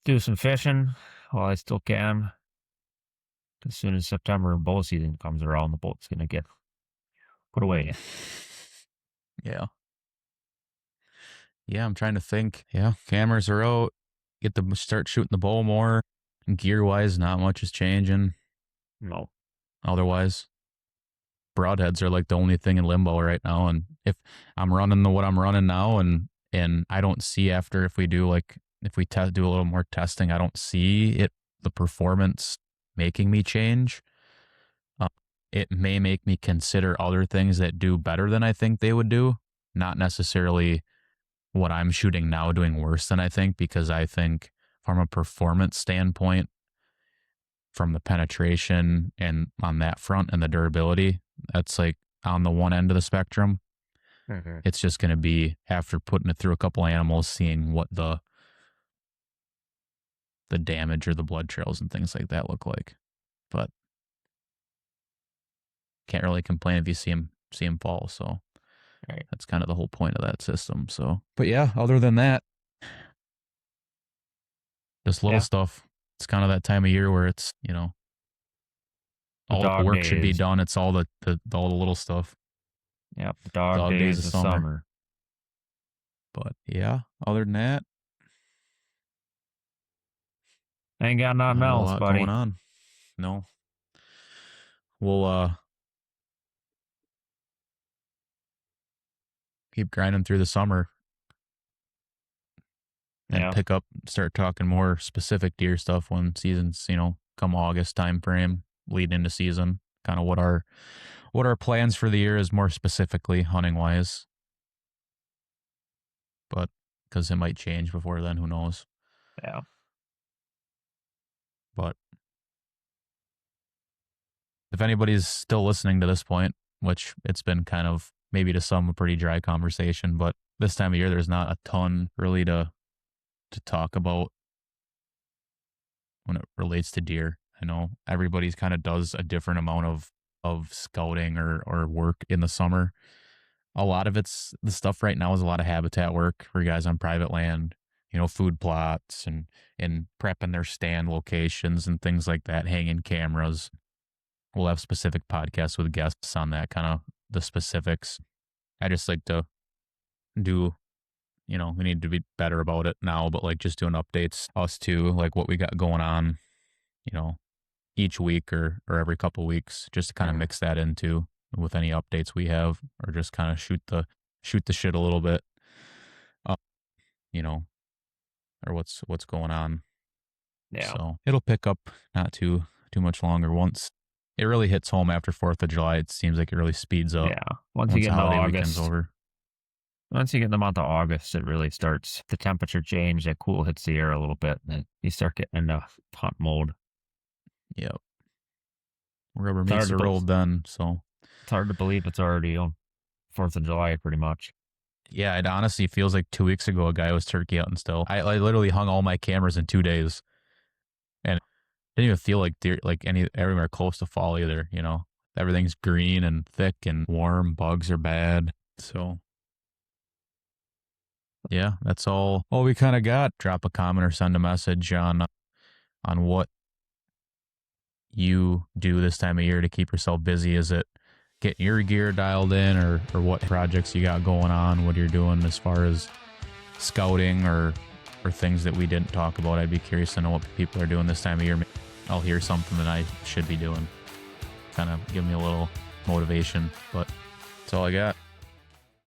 do some fishing while I still can. As soon as September bow season comes around, the boat's gonna get put away. Yeah. Yeah, I'm trying to think. Yeah, cameras are out. Get to start shooting the bow more. Gear wise, not much is changing. No. Otherwise, broadheads are like the only thing in limbo right now. And if I'm running what I'm running now, and I don't see after if we do if we do a little more testing, I don't see the performance making me change. Uh, it may make me consider other things that do better than I think they would do, not necessarily what I'm shooting now doing worse than I think, because I think from a performance standpoint, from the penetration and on that front and the durability, that's like on the one end of the spectrum. Mm-hmm. It's just going to be after putting it through a couple animals, seeing what the damage or the blood trails and things like that look like. But can't really complain if you see him fall. So Right. that's kind of the whole point of that system. So, but yeah, other than that, just little Yeah. stuff. It's kind of that time of year where it's The all the dog work should be days. done. It's all all the little stuff. Yep. The dog Dog days days of of summer. summer. But yeah, other than that, Ain't got nothing not a else, lot going buddy. on. No. We'll keep grinding through the summer and start talking more specific deer stuff when seasons, come August time frame, lead into season, kind of what our plans for the year is more specifically hunting wise. But because it might change before then, who knows? Yeah. But if anybody's still listening to this point, which it's been kind of maybe to some a pretty dry conversation, but this time of year there's not a ton really to talk about when it relates to deer. I know everybody's kind of does a different amount of scouting or work in the summer. A lot of it's the stuff right now is a lot of habitat work for guys on private land, food plots and prepping their stand locations and things like that, hanging cameras. We'll have specific podcasts with guests on that kind of the specifics. I just like to do, we need to be better about it now, but like just doing updates, us too, like what we got going on, each week or every couple weeks, just to kind of mix that into with any updates we have, or just kind of shoot the shit a little bit, or what's going on. Yeah. So it'll pick up not too much longer. Once it really hits home after 4th of July, it seems like it really speeds up. Yeah. Once you get into holiday August, weekend's over. Once you get in the month of August, it really starts, the temperature change, that cool hits the air a little bit, and then you start getting into hunt mode. Yep. Rubber meets the road then, so. It's hard to believe it's already on 4th of July, pretty much. Yeah, it honestly feels like 2 weeks ago a guy was turkey hunting still. I literally hung all my cameras in 2 days. And it didn't even feel like deer, like everywhere close to fall either, Everything's green and thick and warm. Bugs are bad. So yeah, that's all we kind of got. Drop a comment or send a message on what you do this time of year to keep yourself busy. Is it getting your gear dialed in, or what projects you got going on, what you're doing as far as scouting or things that we didn't talk about? I'd be curious to know what people are doing this time of year. I'll hear something that I should be doing. Kind of give me a little motivation, but that's all I got.